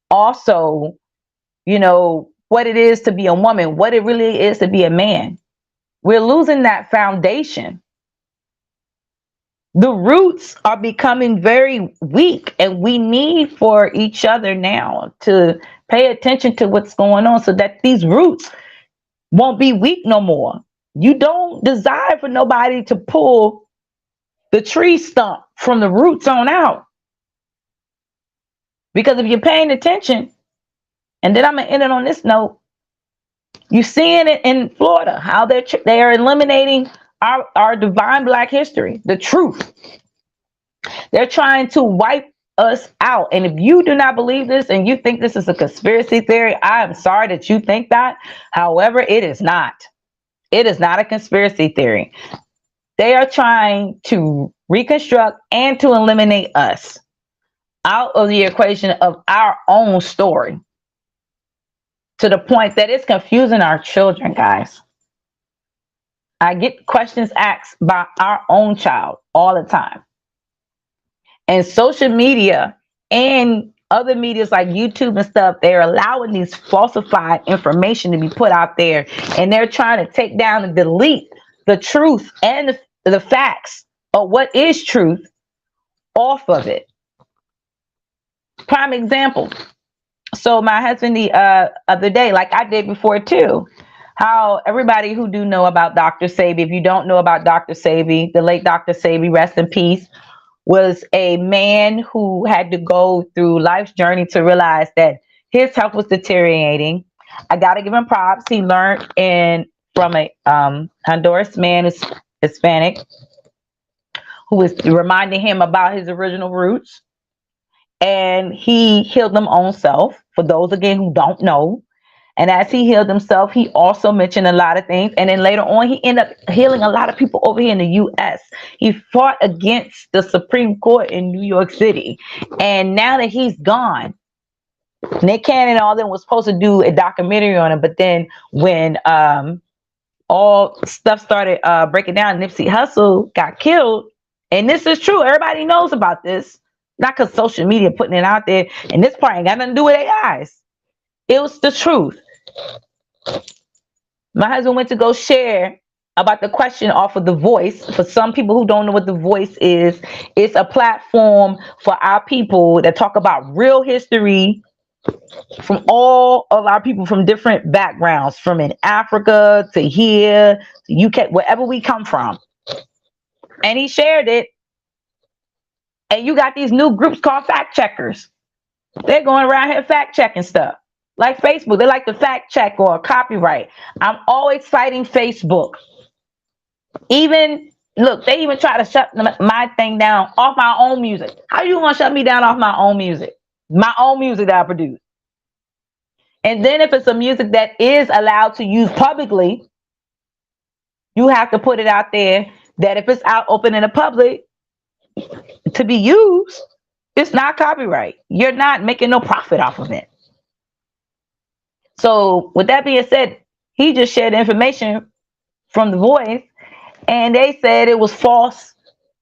also, what it is to be a woman, what it really is to be a man. We're losing that foundation. The roots are becoming very weak, and we need for each other now to pay attention to what's going on so that these roots won't be weak no more. You don't desire for nobody to pull the tree stump from the roots on out. Because if you're paying attention, and then I'm going to end it on this note, You seeing it in Florida, how they are eliminating our divine Black history, the truth. They're trying to wipe us out. And if you do not believe this and you think this is a conspiracy theory, I am sorry that you think that. However, it is not. It is not a conspiracy theory. They are trying to reconstruct and to eliminate us out of the equation of our own story, to the point that it's confusing our children, guys. I get questions asked by our own child all the time. And social media and other medias like YouTube and stuff, they're allowing these falsified information to be put out there. And they're trying to take down and delete the truth and the facts of what is truth off of it. Prime example. So my husband the other day, like I did before too, how everybody who do know about Dr. Sebi, if you don't know about Dr. Sebi, the late Dr. Sebi, rest in peace, was a man who had to go through life's journey to realize that his health was deteriorating. I got to give him props. He learned from a Honduras man who's Hispanic, who was reminding him about his original roots. And he healed them own self, for those again who don't know. And as he healed himself, he also mentioned a lot of things. And then later on, he ended up healing a lot of people over here in the U.S. He fought against the Supreme Court in New York City. And now that he's gone, Nick Cannon and all them was supposed to do a documentary on him. But then when all stuff started breaking down, Nipsey Hussle got killed. And this is true. Everybody knows about this. Not because social media putting it out there. And this part ain't got nothing to do with AIs. It was the truth. My husband went to go share about the question off of The Voice. For some people who don't know what The Voice is, it's a platform for our people that talk about real history from all of our people from different backgrounds, from in Africa to here, to UK, wherever we come from. And he shared it. And you got these new groups called fact checkers. They're going around here fact checking stuff. Like Facebook, they like to fact check or copyright. I'm always fighting Facebook. Even, look, they even try to shut my thing down off my own music. How you gonna shut me down off my own music? My own music that I produce. And then if it's a music that is allowed to use publicly, you have to put it out there that if it's out open in the public to be used, it's not copyright. You're not making no profit off of it. So with that being said, he just shared information from The Voice, and they said it was false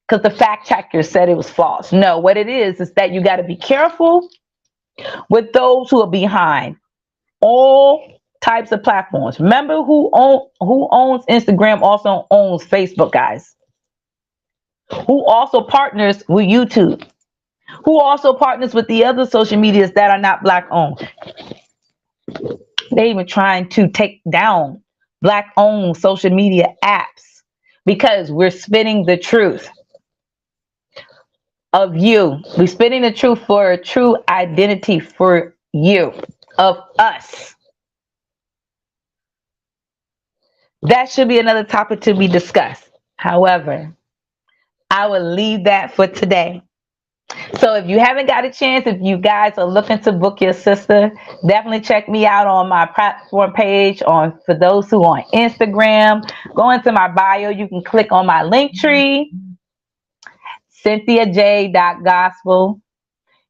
because the fact checker said it was false. No, what it is that you got to be careful with those who are behind all types of platforms. Remember, who owns Instagram also owns Facebook, guys. Who also partners with YouTube. Who also partners with the other social medias that are not Black owned. They even trying to take down Black owned social media apps because we're spinning the truth of you. We're spinning the truth for a true identity for you, of us. That should be another topic to be discussed. However, I will leave that for today. So if you haven't got a chance, if you guys are looking to book your sister, definitely check me out on my platform page. For those who are on Instagram, go into my bio. You can click on my link tree, cynthiajgospel.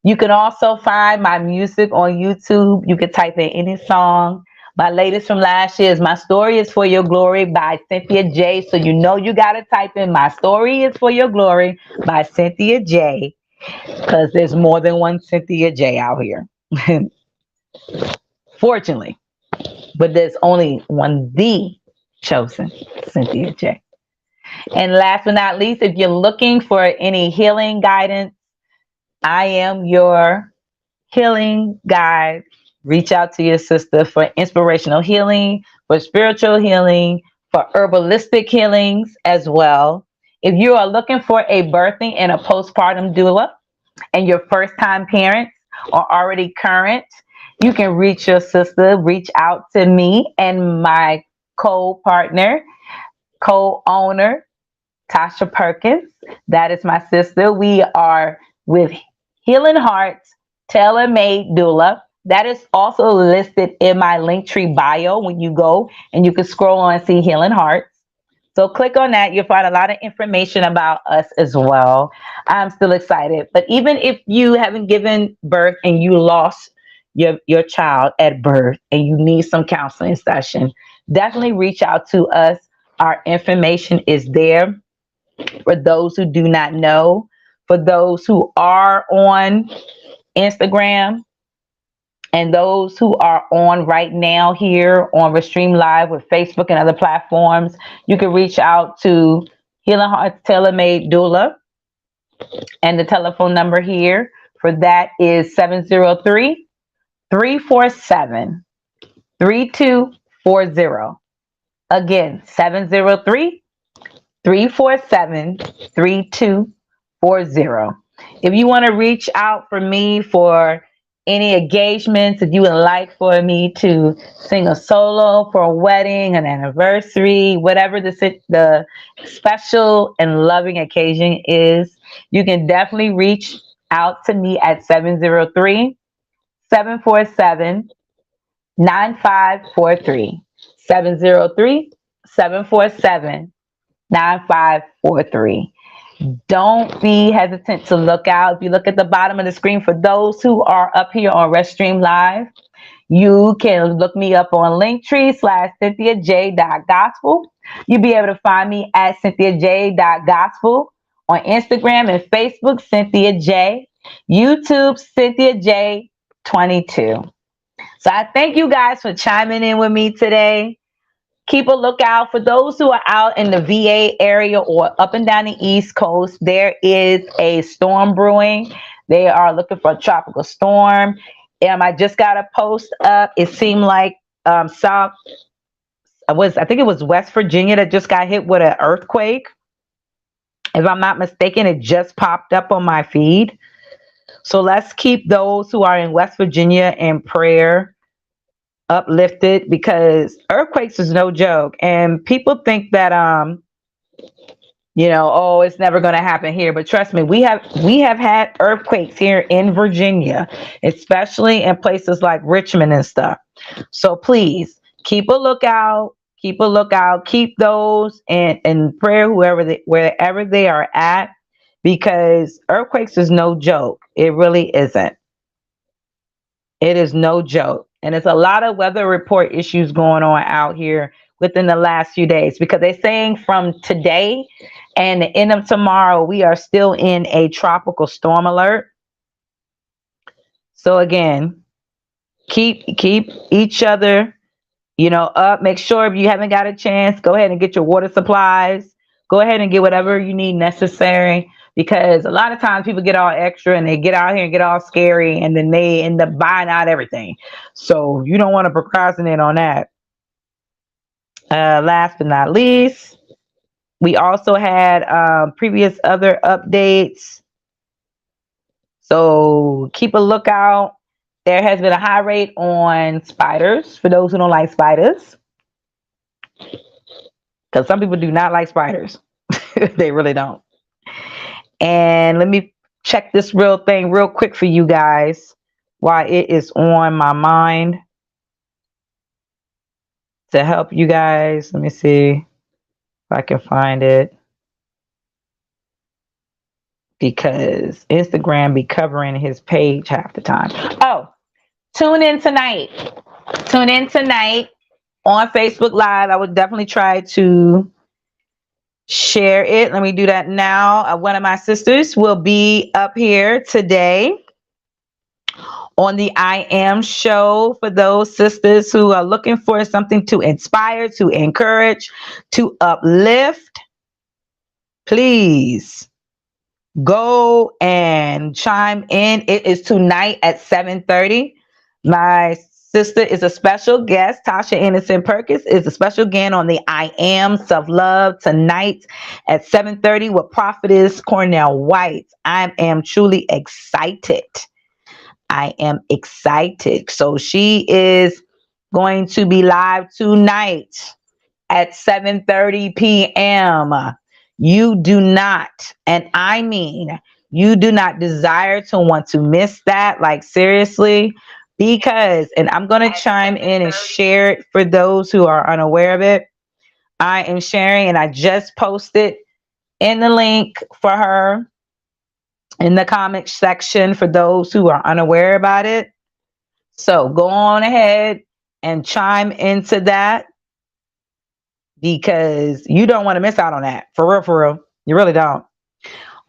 You can also find my music on YouTube. You can type in any song. My latest from last year is My Story is for Your Glory by Cynthia J. So you know you got to type in My Story is for Your Glory by Cynthia J. Because there's more than one Cynthia J out here. Fortunately. But there's only one, the chosen Cynthia J. And last but not least, if you're looking for any healing guidance, I am your healing guide. Reach out to your sister for inspirational healing, for spiritual healing, for herbalistic healings as well. If you are looking for a birthing and a postpartum doula, and your first time parents are already current, You can reach your sister, reach out to me and my co-partner, co-owner, Tasha Perkins. That is my sister. We are with Healing Hearts Tailor Made Doula. That is also listed in my Linktree bio when you go and you can scroll on and see Healing Hearts. So click on that. You'll find a lot of information about us as well. I'm still excited. But even if you haven't given birth and you lost your child at birth and you need some counseling session, definitely reach out to us. Our information is there for those who do not know, for those who are on Instagram, and those who are on right now here on Restream Live with Facebook and other platforms. You can reach out to Healing Hearts Tailor Made Doula, and the telephone number here for that is 703-347-3240. Again, 703-347-3240. If you want to reach out for me for any engagements, if you would like for me to sing a solo for a wedding, an anniversary, whatever the special and loving occasion is, you can definitely reach out to me at 703-747-9543. 703-747-9543. Don't be hesitant to look out. If you look at the bottom of the screen, for those who are up here on Restream Live, you can look me up on linktree/cynthiaj.gospel. You'll be able to find me at cynthiaj.gospel on Instagram and Facebook, Cynthia J, YouTube, Cynthia J 22. So I thank you guys for chiming in with me today. Keep a lookout for those who are out in the VA area or up and down the East Coast. There is a storm brewing. They are looking for a tropical storm. I just got a post up. It seemed like I think it was West Virginia that just got hit with an earthquake. If I'm not mistaken, it just popped up on my feed. So let's keep those who are in West Virginia in prayer, uplifted, because earthquakes is no joke. And people think that oh, it's never going to happen here, but trust me, we have had earthquakes here in Virginia, especially in places like Richmond and stuff. So please keep a lookout, keep those in prayer, wherever they are at, because earthquakes is no joke. It really isn't. It is no joke. And there's a lot of weather report issues going on out here within the last few days, because they're saying from today and the end of tomorrow, we are still in a tropical storm alert. So again, keep each other, up. Make sure if you haven't got a chance, go ahead and get your water supplies. Go ahead and get whatever you need necessary, because a lot of times people get all extra and they get out here and get all scary, and then they end up buying out everything. So you don't want to procrastinate on that. Last but not least, we also had previous other updates. So keep a lookout. There has been a high rate on spiders, for those who don't like spiders, because some people do not like spiders. They really don't. And let me check this real quick for you guys while it is on my mind to help you guys. Let me see if I can find it, because Instagram be covering his page half the time. Oh, tune in tonight on Facebook Live. I would definitely try to share it. Let me do that now. One of my sisters will be up here today on the I Am show, for those sisters who are looking for something to inspire, to encourage, to uplift. Please go and chime in. It is tonight at 7:30. My sister is a special guest. Tasha Innocent Perkins is a special guest on the I Am Self-Love tonight at 7:30 with Prophetess Cornell White. I am truly excited I am excited. So she is going to be live tonight at 7:30 p.m. You do not, and I mean, you do not desire to want to miss that. Like, seriously, because, and I'm going to chime in and share it for those who are unaware of it. I am sharing, and I just posted in the link for her in the comment section for those who are unaware about it. So go on ahead and chime into that because you don't want to miss out on that. For real, for real. You really don't.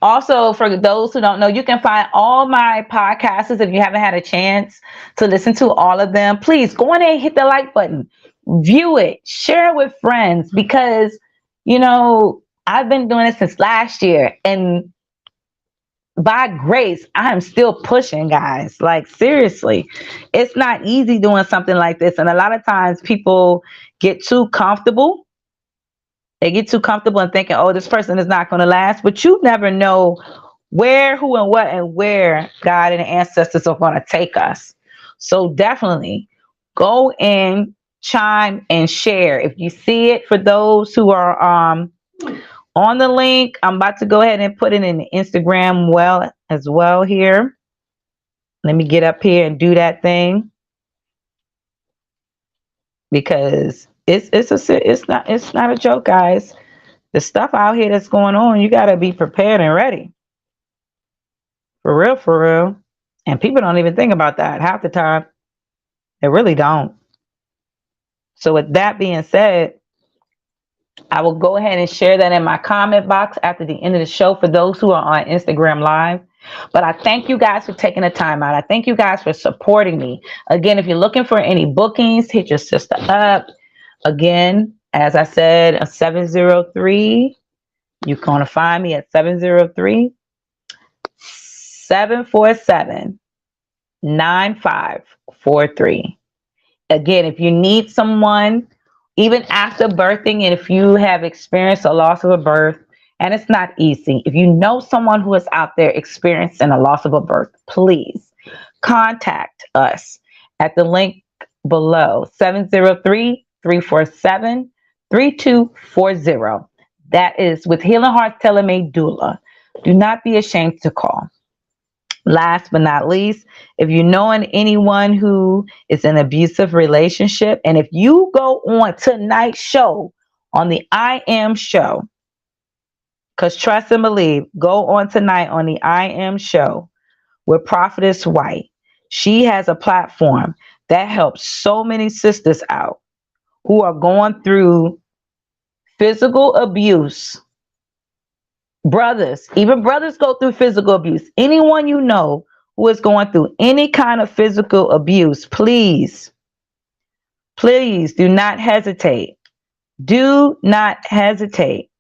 Also, for those who don't know, you can find all my podcasts if you haven't had a chance to listen to all of them. Please go on and hit the like button, view it, share it with friends because, I've been doing it since last year and by grace, I am still pushing, guys. Like, seriously, it's not easy doing something like this. And a lot of times people get too comfortable. They get too comfortable and thinking, oh, this person is not going to last. But you never know where, who, and what, and where God and the ancestors are going to take us. So definitely go and chime and share. If you see it, for those who are on the link, I'm about to go ahead and put it in the Instagram as well here. Let me get up here and do that thing because it's not a joke, guys. The stuff out here that's going on, you got to be prepared and ready. For real, for real. And people don't even think about that half the time. They really don't. So with that being said, I will go ahead and share that in my comment box after the end of the show for those who are on Instagram Live. But I thank you guys for taking the time out. I thank you guys for supporting me. Again, if you're looking for any bookings, hit your sister up. Again, as I said, 703. You're going to find me at 703-747-9543. Again, if you need someone, even after birthing, and if you have experienced a loss of a birth, and it's not easy, if you know someone who is out there experiencing a loss of a birth, please contact us at the link below, 703-347-3240. That is with Healing Hearts Tailor-Made Doula. Do not be ashamed to call. Last but not least, if you know anyone who is in an abusive relationship, and if you go on tonight's show on the I Am show, because trust and believe, go on tonight on the I Am show with Prophetess White. She has a platform that helps so many sisters out who are going through physical abuse. Brothers, even brothers go through physical abuse. Anyone you know who is going through any kind of physical abuse, please do not hesitate. Do not hesitate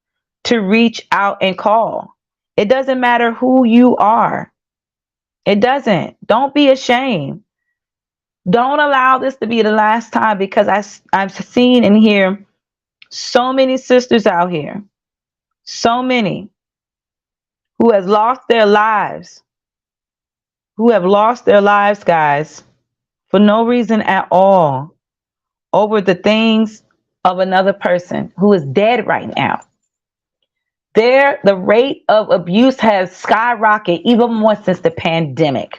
to reach out and call. It doesn't matter who you are. It doesn't. Don't be ashamed. Don't allow this to be the last time, because I've seen and hear so many sisters out here, so many who have lost their lives, guys, for no reason at all, over the things of another person who is dead right now. The rate of abuse has skyrocketed even more since the pandemic.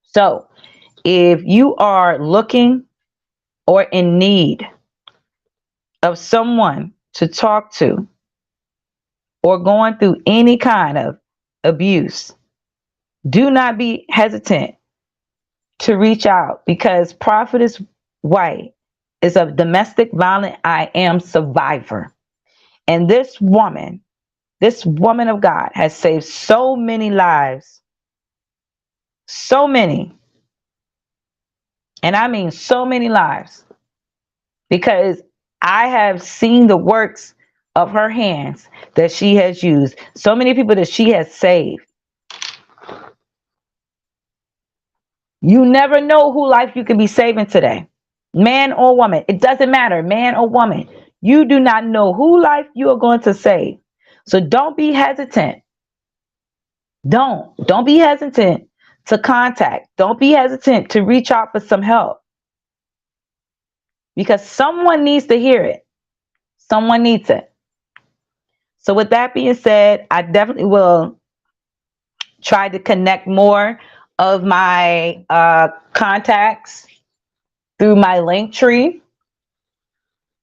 So if you are looking or in need of someone to talk to, or going through any kind of abuse, do not be hesitant to reach out, because Prophetess White is a domestic violent I Am survivor. And this woman of God has saved so many lives. So many. And I mean so many lives. Because I have seen the works of her hands that she has used. So many people that she has saved. You never know who life you can be saving today. Man or woman. It doesn't matter, man or woman. You do not know who life you are going to save. So don't be hesitant. Don't be hesitant to contact. Don't be hesitant to reach out for some help, because someone needs to hear it. Someone needs it. So with that being said, I definitely will try to connect more of my contacts through my link tree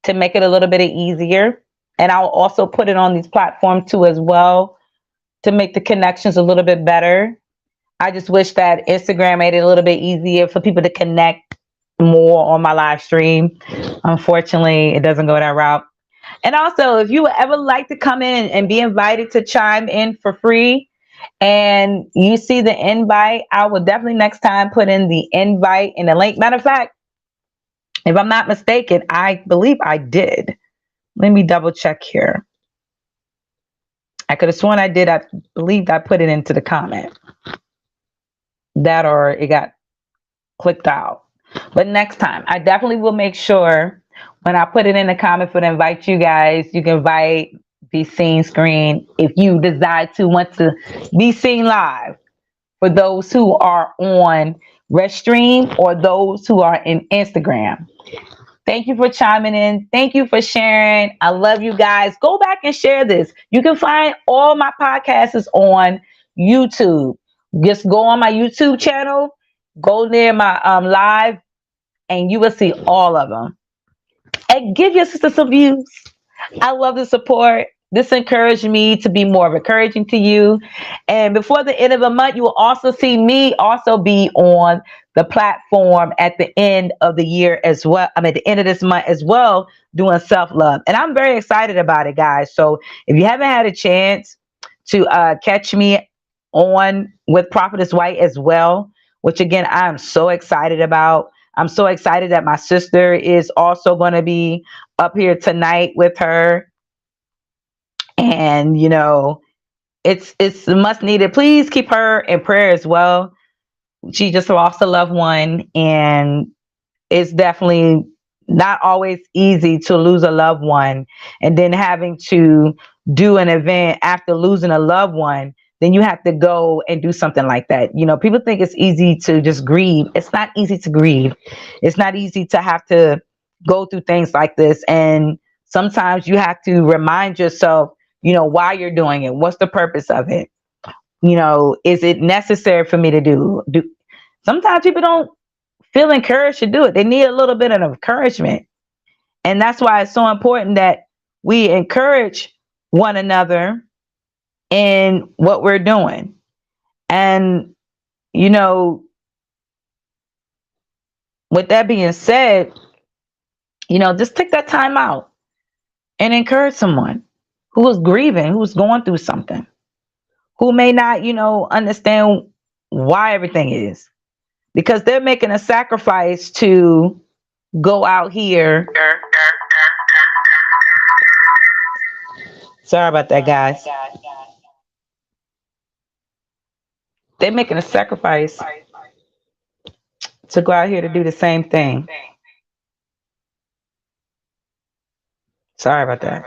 to make it a little bit easier. And I'll also put it on these platforms too as well to make the connections a little bit better. I just wish that Instagram made it a little bit easier for people to connect more on my live stream. Unfortunately, it doesn't go that route. And also, if you would ever like to come in and be invited to chime in for free and you see the invite, I will definitely next time put in the invite in the link. Matter of fact, if I'm not mistaken, I believe I did. Let me double check here. I could have sworn I did. I believed I put it into the comment. That or it got clicked out. But next time, I definitely will make sure when I put it in the comment for to invite you guys, you can invite, be seen screen if you decide to want to be seen live. For those who are on Restream or those who are in Instagram. Thank you for chiming in. Thank you for sharing. I love you guys. Go back and share this. You can find all my podcasts on YouTube. Just go on my YouTube channel, go near my live, and you will see all of them. And give your sister some views. I love the support. This encouraged me to be more encouraging to you. And before the end of the month, you will also see me also be on the platform at the end of the year as well. I mean, at the end of this month as well, doing self-love. And I'm very excited about it, guys. So if you haven't had a chance to catch me on with Prophetess White as well, which again, I'm so excited about. I'm so excited that my sister is also going to be up here tonight with her. And, you know, it's much needed. Please keep her in prayer as well. She just lost a loved one, and it's definitely not always easy to lose a loved one and then having to do an event after losing a loved one. Then you have to go and do something like that. You know, people think it's easy to just grieve. It's not easy to grieve. It's not easy to have to go through things like this. And sometimes you have to remind yourself, you know, why you're doing it. What's the purpose of it? You know, is it necessary for me to do? Sometimes people don't feel encouraged to do it. They need a little bit of encouragement. And that's why it's so important that we encourage one another in what we're doing. And, you know, with that being said, you know, just take that time out and encourage someone who is grieving, who's going through something, who may not, you know, understand why everything is, because they're making a sacrifice to go out here. Sorry about that, guys. They're making a sacrifice to go out here to do the same thing. Sorry about that.